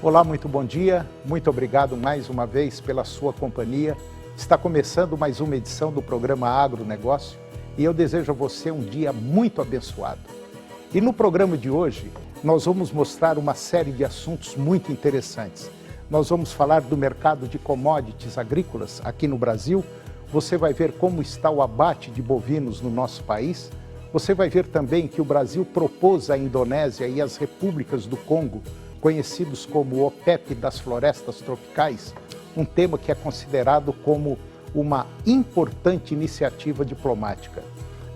Olá, muito bom dia, muito obrigado mais uma vez pela sua companhia. Está começando mais uma edição do programa Agronegócio e eu desejo a você um dia muito abençoado. E no programa de hoje, nós vamos mostrar uma série de assuntos muito interessantes. Nós vamos falar do mercado de commodities agrícolas aqui no Brasil. Você vai ver como está o abate de bovinos no nosso país. Você vai ver também que o Brasil propôs à Indonésia e às repúblicas do Congo, conhecidos como o OPEP das florestas tropicais, um tema que é considerado como uma importante iniciativa diplomática.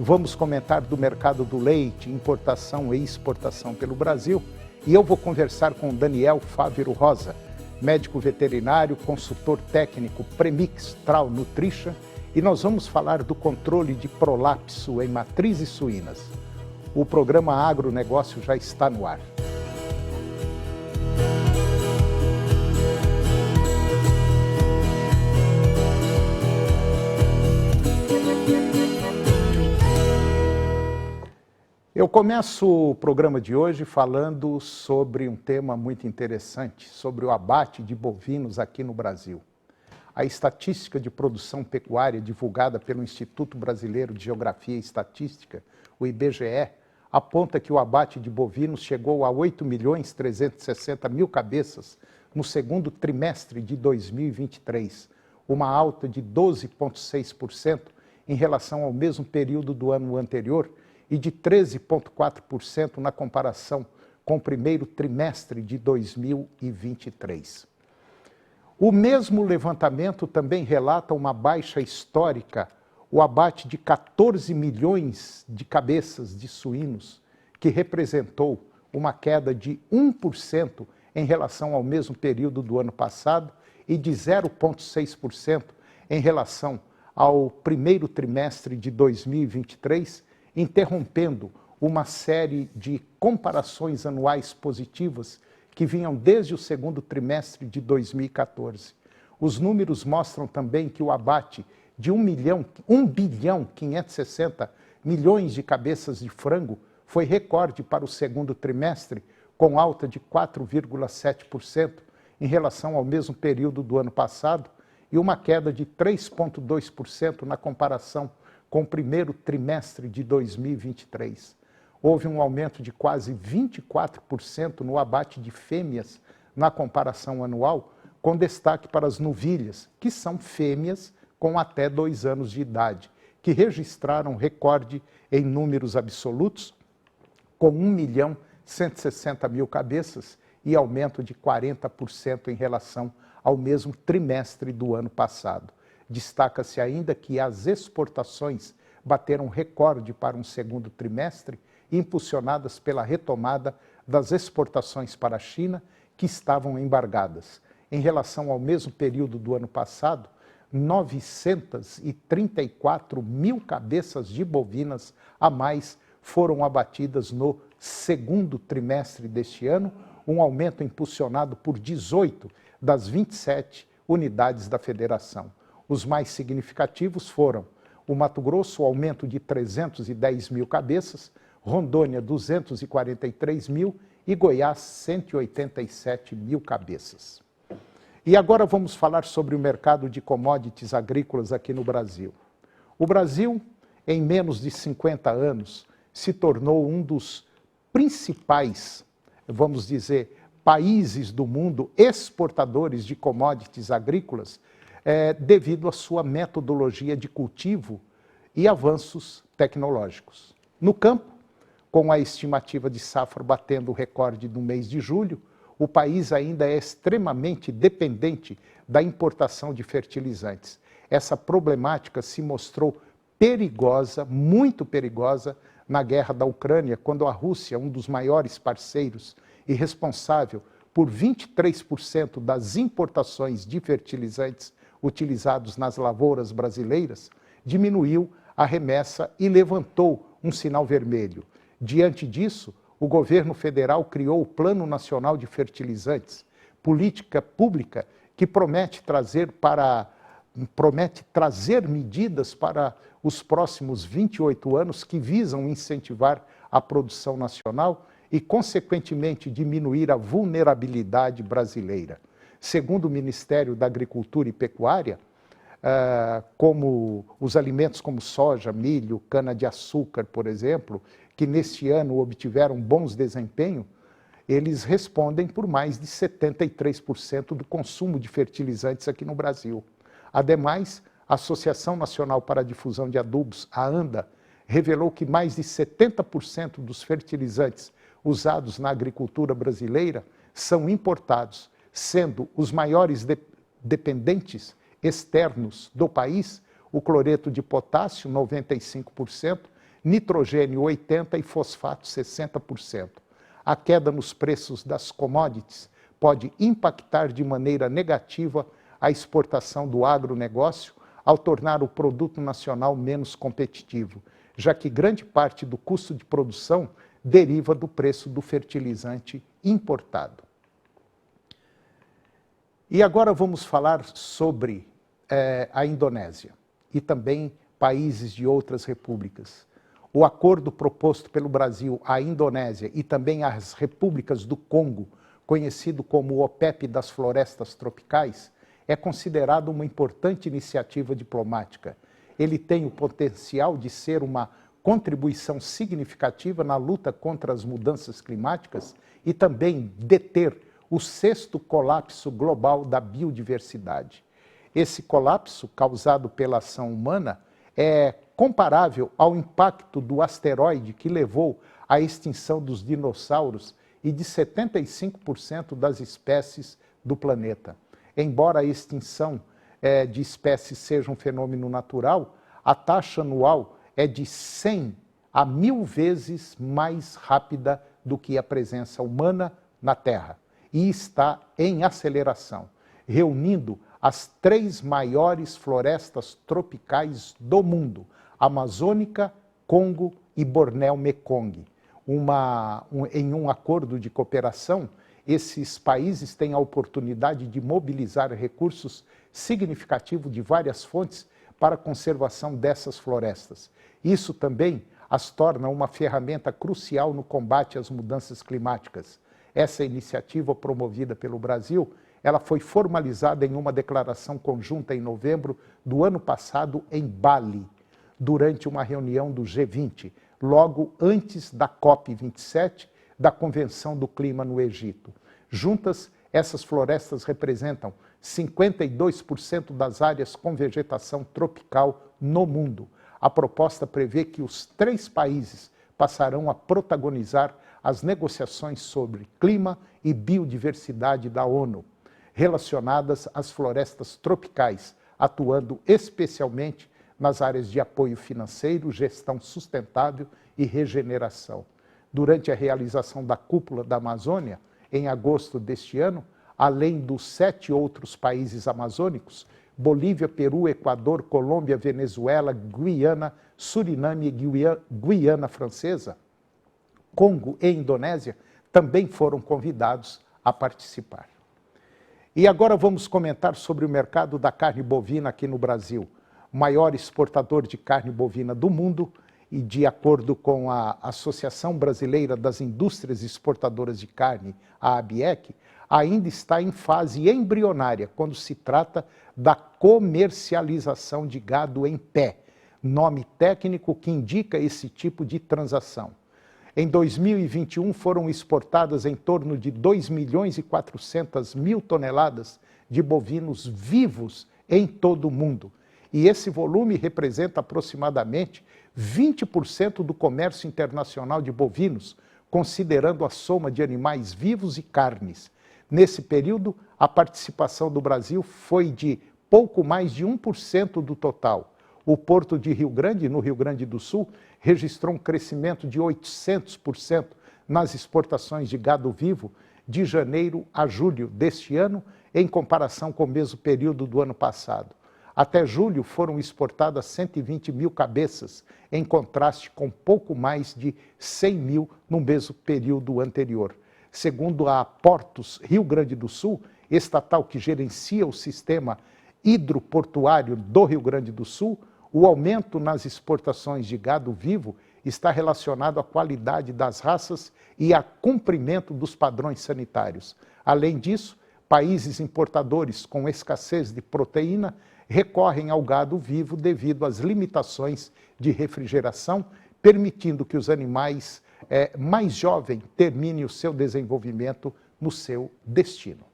Vamos comentar do mercado do leite, importação e exportação pelo Brasil, e eu vou conversar com Daniel Fávero Rosa, médico veterinário, consultor técnico Premix Trau Nutrition, e nós vamos falar do controle de prolapso em matrizes suínas. O programa Agronegócio já está no ar. Eu começo o programa de hoje falando sobre um tema muito interessante, sobre o abate de bovinos aqui no Brasil. A estatística de produção pecuária divulgada pelo Instituto Brasileiro de Geografia e Estatística, o IBGE, aponta que o abate de bovinos chegou a 8.360.000 cabeças no segundo trimestre de 2023, uma alta de 12,6% em relação ao mesmo período do ano anterior, e de 13,4% na comparação com o primeiro trimestre de 2023. O mesmo levantamento também relata uma baixa histórica, o abate de 14 milhões de cabeças de suínos, que representou uma queda de 1% em relação ao mesmo período do ano passado e de 0,6% em relação ao primeiro trimestre de 2023, interrompendo uma série de comparações anuais positivas que vinham desde o segundo trimestre de 2014. Os números mostram também que o abate de 1 bilhão 560 milhões de cabeças de frango foi recorde para o segundo trimestre, com alta de 4,7% em relação ao mesmo período do ano passado e uma queda de 3,2% na comparação com o primeiro trimestre de 2023. Houve um aumento de quase 24% no abate de fêmeas na comparação anual, com destaque para as novilhas, que são fêmeas com até 2 anos de idade, que registraram recorde em números absolutos, com 1.160.000 cabeças e aumento de 40% em relação ao mesmo trimestre do ano passado. Destaca-se ainda que as exportações bateram recorde para um segundo trimestre, impulsionadas pela retomada das exportações para a China, que estavam embargadas. Em relação ao mesmo período do ano passado, 934.000 cabeças de bovinas a mais foram abatidas no segundo trimestre deste ano, um aumento impulsionado por 18 das 27 unidades da federação. Os mais significativos foram o Mato Grosso, aumento de 310.000 cabeças, Rondônia, 243.000 e Goiás, 187.000 cabeças. E agora vamos falar sobre o mercado de commodities agrícolas aqui no Brasil. O Brasil, em menos de 50 anos, se tornou um dos principais, vamos dizer, países do mundo exportadores de commodities agrícolas, devido à sua metodologia de cultivo e avanços tecnológicos. No campo, com a estimativa de safra batendo o recorde no mês de julho, o país ainda é extremamente dependente da importação de fertilizantes. Essa problemática se mostrou perigosa, muito perigosa, na guerra da Ucrânia, quando a Rússia, um dos maiores parceiros e responsável por 23% das importações de fertilizantes utilizados nas lavouras brasileiras, diminuiu a remessa e levantou um sinal vermelho. Diante disso, o governo federal criou o Plano Nacional de Fertilizantes, política pública que promete trazer medidas para os próximos 28 anos que visam incentivar a produção nacional e, consequentemente, diminuir a vulnerabilidade brasileira. Segundo o Ministério da Agricultura e Pecuária, como os alimentos como soja, milho, cana-de-açúcar, por exemplo, que neste ano obtiveram bons desempenhos, eles respondem por mais de 73% do consumo de fertilizantes aqui no Brasil. Ademais, a Associação Nacional para a Difusão de Adubos, a ANDA, revelou que mais de 70% dos fertilizantes usados na agricultura brasileira são importados, sendo os maiores dependentes externos do país o cloreto de potássio, 95%, nitrogênio, 80% e fosfato, 60%. A queda nos preços das commodities pode impactar de maneira negativa a exportação do agronegócio ao tornar o produto nacional menos competitivo, já que grande parte do custo de produção deriva do preço do fertilizante importado. E agora vamos falar sobre a Indonésia e também países de outras repúblicas. O acordo proposto pelo Brasil à Indonésia e também às repúblicas do Congo, conhecido como o OPEP das florestas tropicais, é considerado uma importante iniciativa diplomática. Ele tem o potencial de ser uma contribuição significativa na luta contra as mudanças climáticas e também deter o sexto colapso global da biodiversidade. Esse colapso, causado pela ação humana, é comparável ao impacto do asteroide que levou à extinção dos dinossauros e de 75% das espécies do planeta. Embora a extinção de espécies seja um fenômeno natural, a taxa anual é de 100 a 1000 vezes mais rápida do que a presença humana na Terra e está em aceleração, reunindo as 3 maiores florestas tropicais do mundo, Amazônica, Congo e Bornéu-Mekong. Em um acordo de cooperação, esses países têm a oportunidade de mobilizar recursos significativos de várias fontes para a conservação dessas florestas. Isso também as torna uma ferramenta crucial no combate às mudanças climáticas. Essa iniciativa promovida pelo Brasil, ela foi formalizada em uma declaração conjunta em novembro do ano passado em Bali, durante uma reunião do G20, logo antes da COP27, da Convenção do Clima no Egito. Juntas, essas florestas representam 52% das áreas com vegetação tropical no mundo. A proposta prevê que os 3 países passarão a protagonizar as negociações sobre clima e biodiversidade da ONU, relacionadas às florestas tropicais, atuando especialmente nas áreas de apoio financeiro, gestão sustentável e regeneração. Durante a realização da Cúpula da Amazônia, em agosto deste ano, além dos 7 outros países amazônicos, Bolívia, Peru, Equador, Colômbia, Venezuela, Guiana, Suriname e Guiana Francesa, Congo e Indonésia, também foram convidados a participar. E agora vamos comentar sobre o mercado da carne bovina aqui no Brasil, maior exportador de carne bovina do mundo, e de acordo com a Associação Brasileira das Indústrias Exportadoras de Carne, a ABIEC, ainda está em fase embrionária quando se trata da comercialização de gado em pé, nome técnico que indica esse tipo de transação. Em 2021 foram exportadas em torno de 2.400.000 toneladas de bovinos vivos em todo o mundo. E esse volume representa aproximadamente 20% do comércio internacional de bovinos, considerando a soma de animais vivos e carnes. Nesse período, a participação do Brasil foi de pouco mais de 1% do total. O Porto de Rio Grande, no Rio Grande do Sul, registrou um crescimento de 800% nas exportações de gado vivo de janeiro a julho deste ano, em comparação com o mesmo período do ano passado. Até julho foram exportadas 120.000 cabeças, em contraste com pouco mais de 100.000 no mesmo período anterior. Segundo a Portos Rio Grande do Sul, estatal que gerencia o sistema hidroportuário do Rio Grande do Sul, o aumento nas exportações de gado vivo está relacionado à qualidade das raças e a cumprimento dos padrões sanitários. Além disso, países importadores com escassez de proteína recorrem ao gado vivo devido às limitações de refrigeração, permitindo que os animais mais jovens terminem o seu desenvolvimento no seu destino.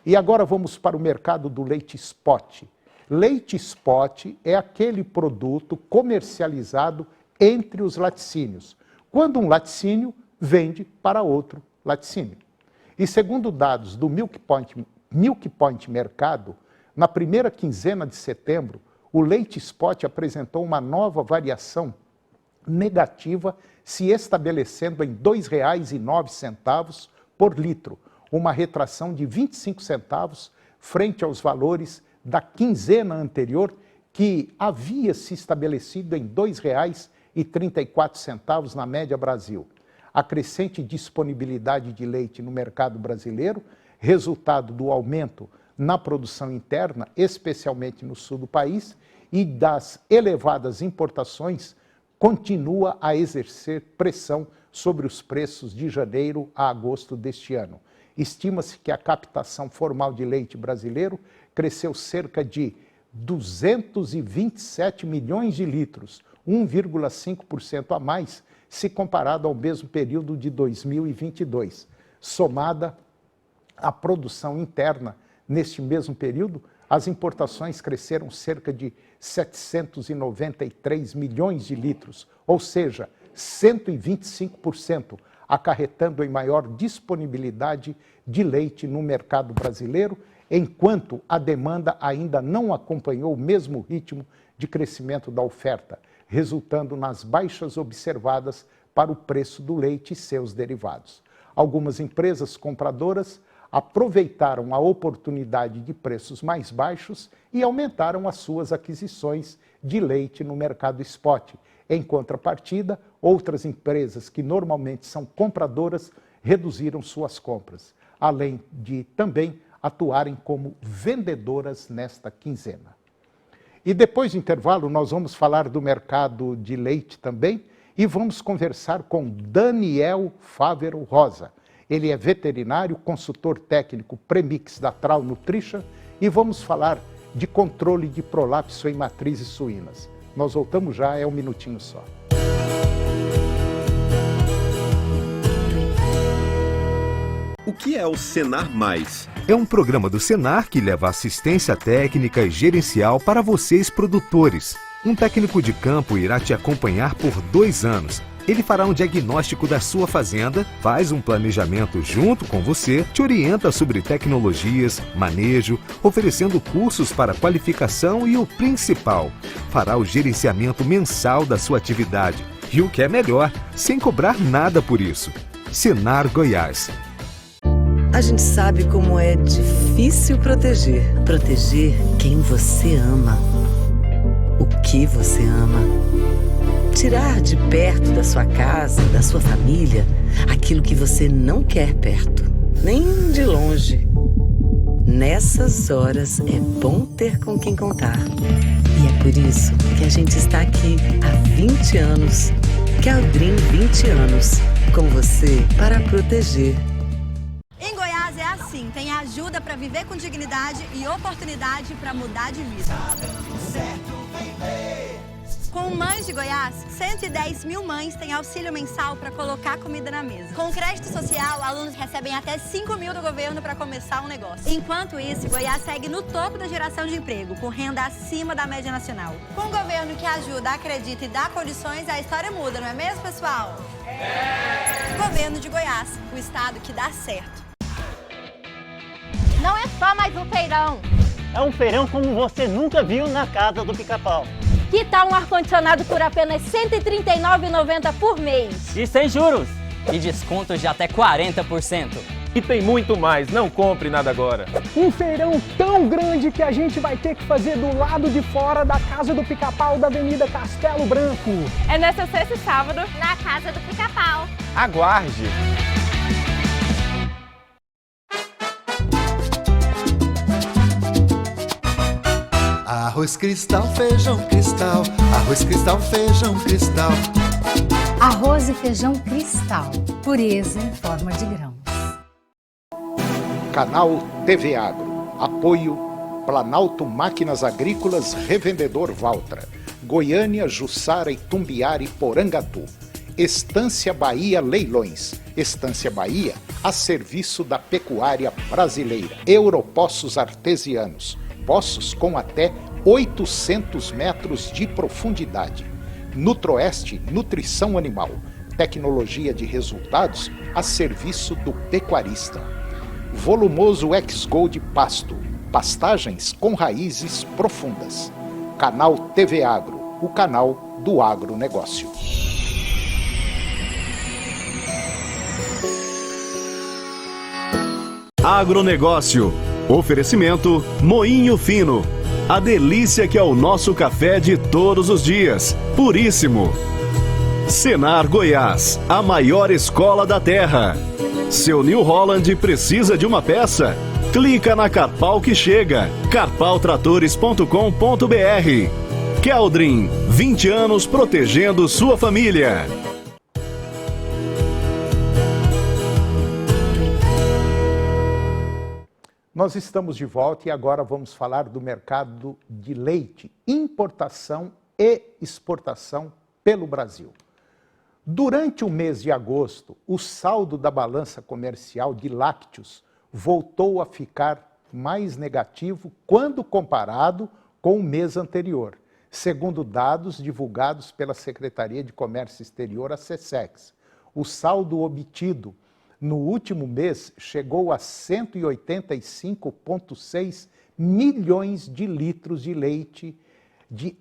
E agora vamos para o mercado do leite spot. Leite spot é aquele produto comercializado entre os laticínios, quando um laticínio vende para outro laticínio. E segundo dados do Milk Point Mercado, na primeira quinzena de setembro, o leite spot apresentou uma nova variação negativa, se estabelecendo em R$ 2,09 por litro, uma retração de 25 centavos frente aos valores da quinzena anterior, que havia se estabelecido em R$ 2,34 na média Brasil. A crescente disponibilidade de leite no mercado brasileiro, resultado do aumento na produção interna, especialmente no sul do país, e das elevadas importações, continua a exercer pressão sobre os preços de janeiro a agosto deste ano. Estima-se que a captação formal de leite brasileiro cresceu cerca de 227 milhões de litros, 1,5% a mais, se comparado ao mesmo período de 2022. Somada à produção interna, neste mesmo período, as importações cresceram cerca de 793 milhões de litros, ou seja, 125%, acarretando em maior disponibilidade de leite no mercado brasileiro, enquanto a demanda ainda não acompanhou o mesmo ritmo de crescimento da oferta, resultando nas baixas observadas para o preço do leite e seus derivados. Algumas empresas compradoras aproveitaram a oportunidade de preços mais baixos e aumentaram as suas aquisições de leite no mercado spot. Em contrapartida, outras empresas que normalmente são compradoras reduziram suas compras, além de também atuarem como vendedoras nesta quinzena. E depois do intervalo nós vamos falar do mercado de leite também e vamos conversar com Daniel Fávero Rosa. Ele é veterinário, consultor técnico Premix da Trau Nutrition e vamos falar de controle de prolapso em matrizes suínas. Nós voltamos já, é um minutinho só. O que é o Senar Mais? É um programa do Senar que leva assistência técnica e gerencial para vocês produtores. Um técnico de campo irá te acompanhar por 2 anos. Ele fará um diagnóstico da sua fazenda, faz um planejamento junto com você, te orienta sobre tecnologias, manejo, oferecendo cursos para qualificação e o principal, fará o gerenciamento mensal da sua atividade. E o que é melhor, sem cobrar nada por isso. Senar Goiás. A gente sabe como é difícil proteger quem você ama, o que você ama. Tirar de perto da sua casa, da sua família, aquilo que você não quer perto, nem de longe. Nessas horas é bom ter com quem contar. E é por isso que a gente está aqui há 20 anos. Caldrim 20 anos, com você para proteger. Em Goiás é assim, tem ajuda para viver com dignidade e oportunidade para mudar de vida. Com Mães de Goiás, 110 mil mães têm auxílio mensal para colocar comida na mesa. Com crédito social, alunos recebem até 5 mil do governo para começar um negócio. Enquanto isso, Goiás segue no topo da geração de emprego, com renda acima da média nacional. Com um governo que ajuda, acredita e dá condições, a história muda, não é mesmo, pessoal? É! Governo de Goiás, o estado que dá certo. Não é só mais um feirão. É um feirão como você nunca viu na casa do Pica-Pau. Que tal um ar-condicionado por apenas R$ 139,90 por mês? E sem juros! E descontos de até 40%. E tem muito mais, não compre nada agora. Um feirão tão grande que a gente vai ter que fazer do lado de fora da Casa do Pica-Pau da Avenida Castelo Branco. É nessa sexta e sábado, na Casa do Pica-Pau. Aguarde! Arroz Cristal, feijão cristal, arroz cristal, feijão cristal. Arroz e feijão Cristal, pureza em forma de grãos. Canal TV Agro. Apoio Planalto Máquinas Agrícolas Revendedor Valtra. Goiânia, Jussara, Itumbiara e Porangatu. Estância Bahia Leilões. Estância Bahia a serviço da pecuária brasileira. Europoços Artesianos. Poços com até 800 metros de profundidade. Nutroeste Nutrição Animal. Tecnologia de resultados a serviço do pecuarista. Volumoso X-Gold Pasto. Pastagens com raízes profundas. Canal TV Agro, o canal do agronegócio. Agronegócio. Oferecimento Moinho Fino. A delícia que é o nosso café de todos os dias. Puríssimo. Senar Goiás, a maior escola da terra. Seu New Holland precisa de uma peça? Clica na Carpal que chega. carpaltratores.com.br. Keldrin, 20 anos protegendo sua família. Nós estamos de volta e agora vamos falar do mercado de leite, importação e exportação pelo Brasil. Durante o mês de agosto, o saldo da balança comercial de lácteos voltou a ficar mais negativo quando comparado com o mês anterior, segundo dados divulgados pela Secretaria de Comércio Exterior, a SECEX. O saldo obtido no último mês chegou a 185,6 milhões de litros de leite de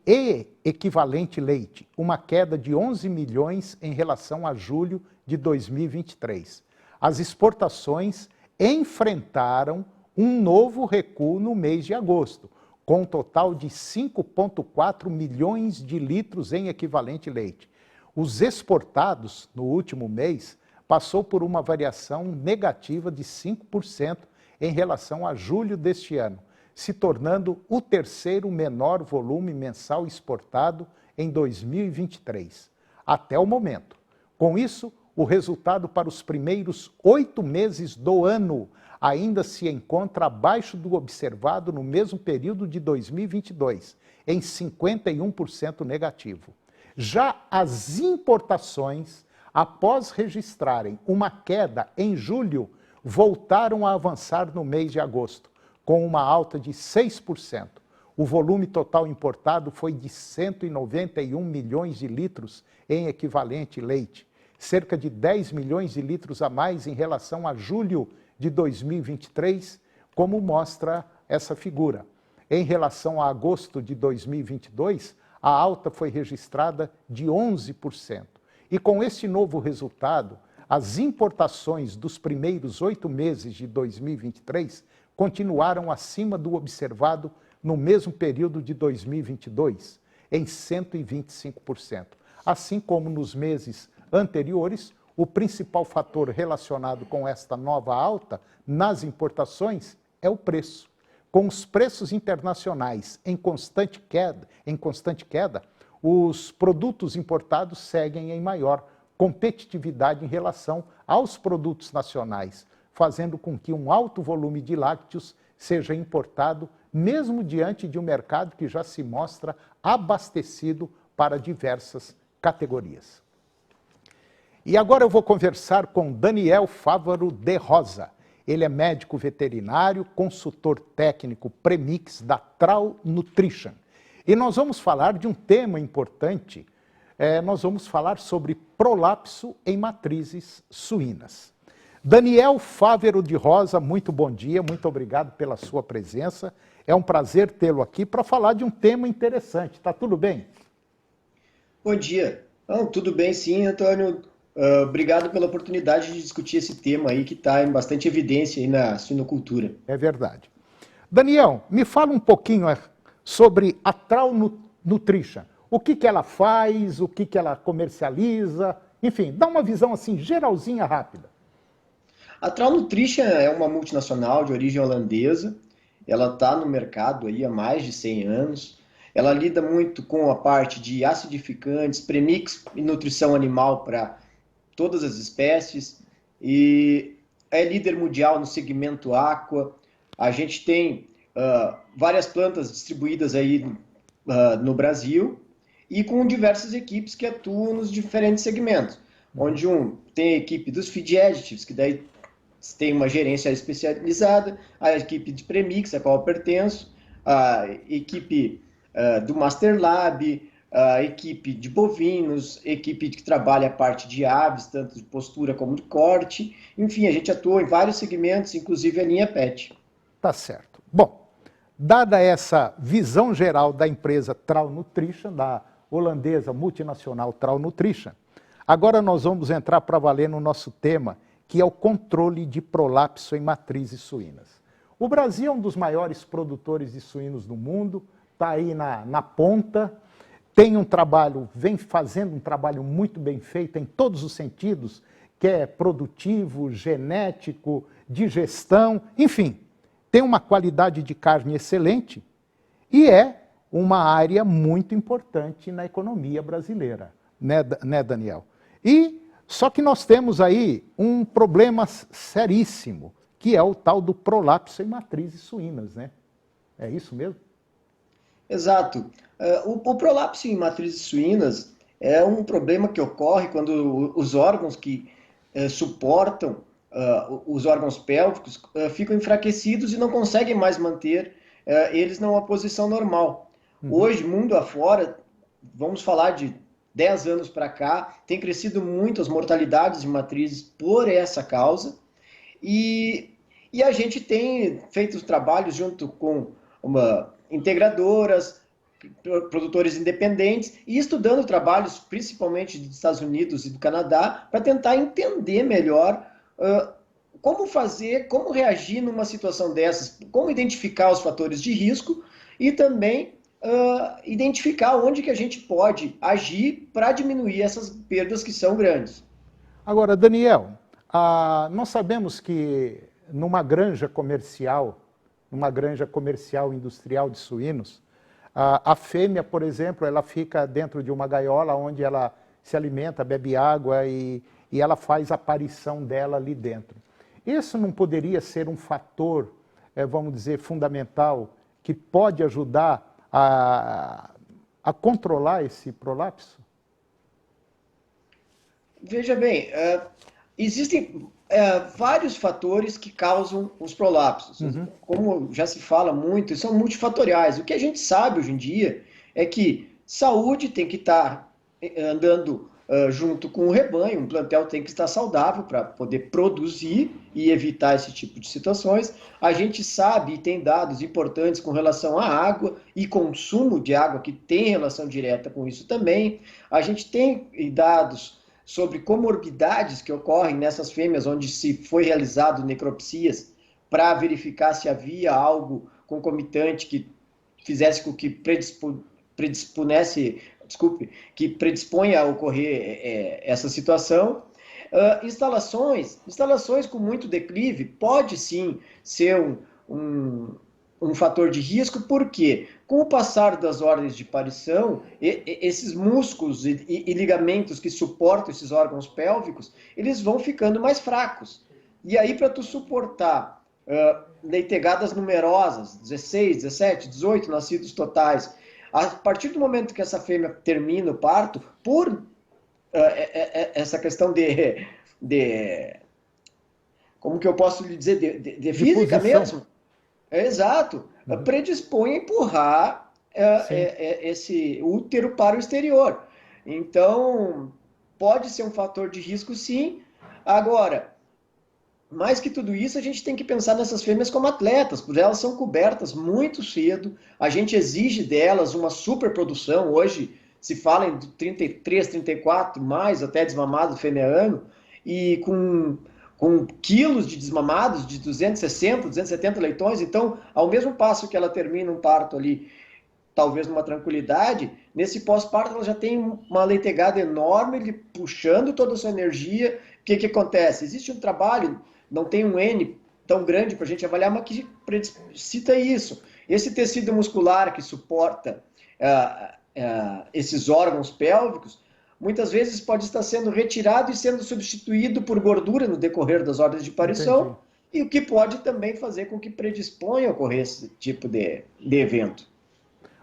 equivalente leite, uma queda de 11 milhões em relação a julho de 2023. As exportações enfrentaram um novo recuo no mês de agosto, com um total de 5,4 milhões de litros em equivalente leite. Os exportados, no último mês, passou por uma variação negativa de 5% em relação a julho deste ano, se tornando o terceiro menor volume mensal exportado em 2023, até o momento. Com isso, o resultado para os primeiros 8 meses do ano ainda se encontra abaixo do observado no mesmo período de 2022, em 51% negativo. Já as importações, após registrarem uma queda em julho, voltaram a avançar no mês de agosto, com uma alta de 6%. O volume total importado foi de 191 milhões de litros em equivalente leite, cerca de 10 milhões de litros a mais em relação a julho de 2023, como mostra essa figura. Em relação a agosto de 2022, a alta foi registrada de 11%. E com este novo resultado, as importações dos primeiros 8 meses de 2023 continuaram acima do observado no mesmo período de 2022, em 125%. Assim como nos meses anteriores, o principal fator relacionado com esta nova alta nas importações é o preço. Com os preços internacionais em constante queda, os produtos importados seguem em maior competitividade em relação aos produtos nacionais, fazendo com que um alto volume de lácteos seja importado, mesmo diante de um mercado que já se mostra abastecido para diversas categorias. E agora eu vou conversar com Daniel Fávaro de Rosa. Ele é médico veterinário, consultor técnico premix da Trau Nutrition. E nós vamos falar de um tema importante, nós vamos falar sobre prolapso em matrizes suínas. Daniel Fávaro de Rosa, muito bom dia, muito obrigado pela sua presença. É um prazer tê-lo aqui para falar de um tema interessante. Tá tudo bem? Bom dia. Não, tudo bem sim, Antônio. Obrigado pela oportunidade de discutir esse tema aí que está em bastante evidência aí na suinocultura. É verdade. Daniel, me fala um pouquinho sobre a Trau Nutrition. O que ela faz, o que ela comercializa, enfim, dá uma visão assim geralzinha, rápida. A Trau Nutrition é uma multinacional de origem holandesa. Ela está no mercado aí há mais de 100 anos. ela lida muito com a parte de acidificantes, premix e nutrição animal para todas as espécies, e é líder mundial no segmento aqua. A gente tem várias plantas distribuídas aí no Brasil e com diversas equipes que atuam nos diferentes segmentos, onde tem a equipe dos feed additives, que daí tem uma gerência especializada, a equipe de premix, a qual eu pertenço, a equipe do Master Lab, a equipe de bovinos, equipe que trabalha a parte de aves, tanto de postura como de corte. Enfim, a gente atua em vários segmentos, inclusive a linha PET. Tá certo. Bom, dada essa visão geral da empresa Trau Nutrition, da holandesa multinacional Trau Nutrition, agora nós vamos entrar para valer no nosso tema, que é o controle de prolapso em matrizes suínas. O Brasil é um dos maiores produtores de suínos do mundo, está aí na ponta, tem um trabalho, vem fazendo um trabalho muito bem feito em todos os sentidos, que é produtivo, genético, de gestão, enfim, tem uma qualidade de carne excelente e é uma área muito importante na economia brasileira, né, Daniel? Só que nós temos aí um problema seríssimo, que é o tal do prolapso em matrizes suínas, né? É isso mesmo? Exato. O prolapso em matrizes suínas é um problema que ocorre quando os órgãos que suportam os órgãos pélvicos ficam enfraquecidos e não conseguem mais manter eles numa posição normal. Hoje, mundo afora, vamos falar de 10 anos para cá, tem crescido muito as mortalidades de matrizes por essa causa, e a gente tem feito trabalhos junto com integradoras, produtores independentes, e estudando trabalhos principalmente dos Estados Unidos e do Canadá, para tentar entender melhor como fazer, como reagir numa situação dessas, como identificar os fatores de risco e também identificar onde que a gente pode agir para diminuir essas perdas que são grandes. Agora, Daniel, nós sabemos que numa granja comercial industrial de suínos, a fêmea, por exemplo, ela fica dentro de uma gaiola onde ela se alimenta, bebe água e ela faz a aparição dela ali dentro. Isso não poderia ser um fator, vamos dizer, fundamental, que pode ajudar a controlar esse prolapso? Veja bem, existem vários fatores que causam os prolapsos. Como já se fala muito, são multifatoriais. O que a gente sabe hoje em dia é que saúde tem que estar andando junto com o rebanho, um plantel tem que estar saudável para poder produzir e evitar esse tipo de situações. A gente sabe e tem dados importantes com relação à água e consumo de água, que tem relação direta com isso também. A gente tem dados sobre comorbidades que ocorrem nessas fêmeas onde se foi realizado necropsias para verificar se havia algo concomitante que fizesse com que que predisponha a ocorrer essa situação. Instalações com muito declive pode sim ser um fator de risco, porque com o passar das ordens de parição, esses músculos e ligamentos que suportam esses órgãos pélvicos, eles vão ficando mais fracos. E aí, para tu suportar leitegadas numerosas, 16, 17, 18 nascidos totais, a partir do momento que essa fêmea termina o parto, por essa questão de como que eu posso lhe dizer, de física mesmo, exato, predispõe a empurrar esse útero para o exterior. Então, pode ser um fator de risco, sim. Agora, mais que tudo isso, a gente tem que pensar nessas fêmeas como atletas, porque elas são cobertas muito cedo, a gente exige delas uma superprodução. Hoje se fala em 33, 34, mais até desmamado fêmea ano, e com quilos de desmamados de 260, 270 leitões. Então, ao mesmo passo que ela termina um parto ali, talvez numa tranquilidade, nesse pós-parto ela já tem uma leitegada enorme, puxando toda a sua energia. O que acontece? Existe um trabalho, não tem um N tão grande para a gente avaliar, mas que cita isso. Esse tecido muscular que suporta esses órgãos pélvicos, muitas vezes pode estar sendo retirado e sendo substituído por gordura no decorrer das ordens de aparição. Entendi. E o que pode também fazer com que predisponha a ocorrer esse tipo de evento.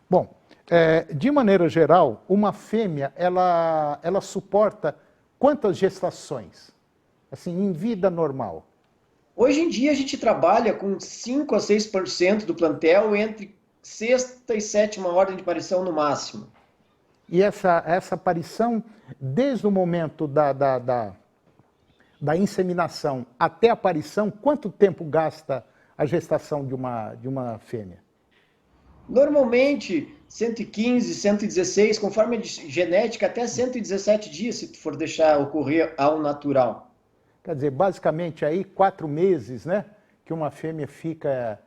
Bom, de maneira geral, uma fêmea, ela suporta quantas gestações? Assim, em vida normal? Hoje em dia a gente trabalha com 5 a 6% do plantel entre 6ª e 7ª ordem de aparição no máximo. E essa aparição, desde o momento da inseminação até a aparição, quanto tempo gasta a gestação de uma fêmea? Normalmente, 115, 116, conforme a genética, até 117 dias, se tu for deixar ocorrer ao natural. Quer dizer, basicamente aí 4 meses, né, que uma fêmea fica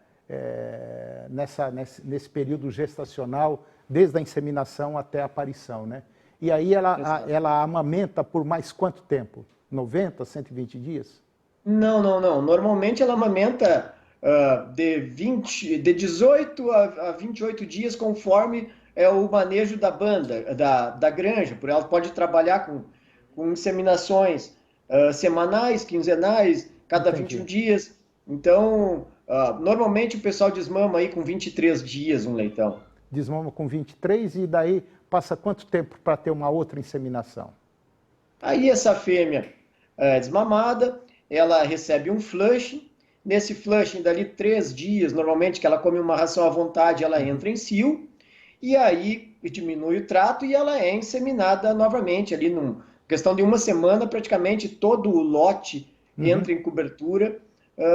nesse período gestacional, desde a inseminação até a aparição, né? E aí ela amamenta por mais quanto tempo? 90, 120 dias? Não. Normalmente ela amamenta de 18 a 28 dias, conforme o manejo da banda, da granja. Por ela pode trabalhar com inseminações semanais, quinzenais, cada 21 dias. Então, normalmente o pessoal desmama aí com 23 dias um leitão. Desmama com 23 e daí passa quanto tempo para ter uma outra inseminação? Aí essa fêmea desmamada, ela recebe um flushing. Nesse flushing, dali 3 dias, normalmente que ela come uma ração à vontade, ela entra em cio. E aí diminui o trato e ela é inseminada novamente. Ali, questão de uma semana, praticamente todo o lote entra em cobertura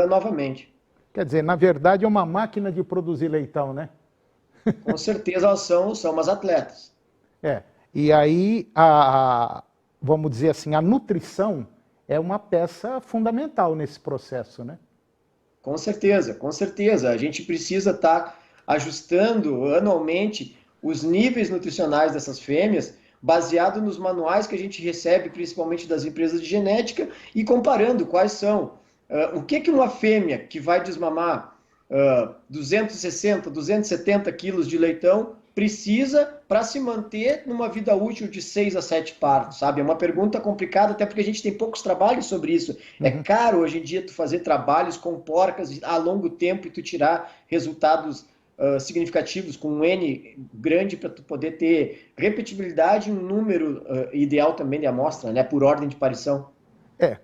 novamente. Quer dizer, na verdade é uma máquina de produzir leitão, né? Com certeza elas são umas atletas. E aí, vamos dizer assim, a nutrição é uma peça fundamental nesse processo, né? Com certeza. A gente precisa estar ajustando anualmente os níveis nutricionais dessas fêmeas, baseado nos manuais que a gente recebe, principalmente das empresas de genética, e comparando quais são. O que uma fêmea que vai desmamar 260, 270 quilos de leitão precisa para se manter numa vida útil de 6 a 7 partos, sabe? É uma pergunta complicada, até porque a gente tem poucos trabalhos sobre isso. É caro hoje em dia tu fazer trabalhos com porcas a longo tempo e tu tirar resultados significativos com um N grande para tu poder ter repetibilidade e um número ideal também de amostra, né? Por ordem de aparição.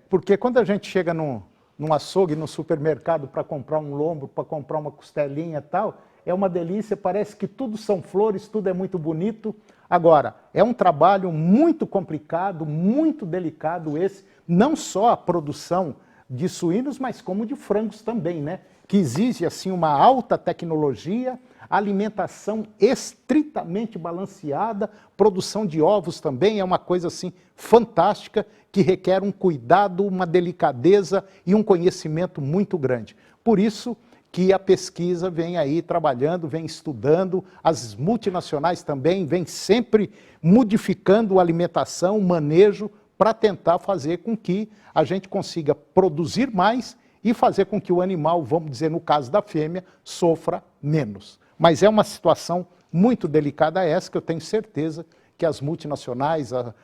Porque quando a gente chega num açougue, no supermercado, para comprar um lombo, para comprar uma costelinha e tal, é uma delícia, parece que tudo são flores, tudo é muito bonito. Agora, é um trabalho muito complicado, muito delicado esse, não só a produção de suínos, mas como de frangos também, né? Que exige, assim, uma alta tecnologia, alimentação estritamente balanceada, produção de ovos também é uma coisa, assim, fantástica, que requer um cuidado, uma delicadeza e um conhecimento muito grande. Por isso que a pesquisa vem aí trabalhando, vem estudando, as multinacionais também vêm sempre modificando a alimentação, o manejo, para tentar fazer com que a gente consiga produzir mais e fazer com que o animal, vamos dizer, no caso da fêmea, sofra menos. Mas é uma situação muito delicada essa, que eu tenho certeza que as multinacionais, a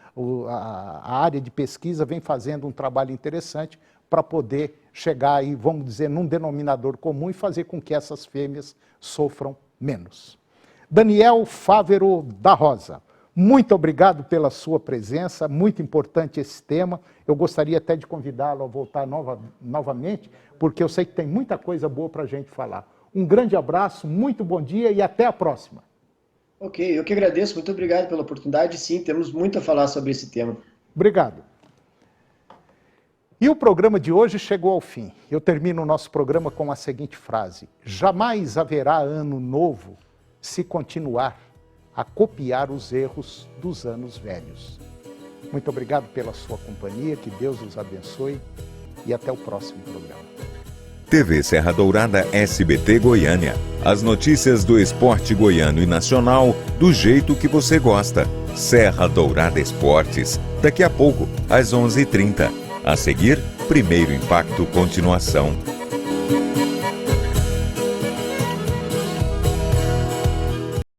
área de pesquisa vem fazendo um trabalho interessante para poder chegar aí, vamos dizer, num denominador comum e fazer com que essas fêmeas sofram menos. Daniel Fávero da Rosa, muito obrigado pela sua presença, muito importante esse tema. Eu gostaria até de convidá-lo a voltar novamente, porque eu sei que tem muita coisa boa para a gente falar. Um grande abraço, muito bom dia e até a próxima. Ok, eu que agradeço, muito obrigado pela oportunidade. Sim, temos muito a falar sobre esse tema. Obrigado. E o programa de hoje chegou ao fim. Eu termino o nosso programa com a seguinte frase: jamais haverá ano novo se continuar a copiar os erros dos anos velhos. Muito obrigado pela sua companhia, que Deus os abençoe e até o próximo programa. TV Serra Dourada SBT Goiânia. As notícias do esporte goiano e nacional do jeito que você gosta. Serra Dourada Esportes. Daqui a pouco, às 11h30. A seguir, Primeiro Impacto Continuação.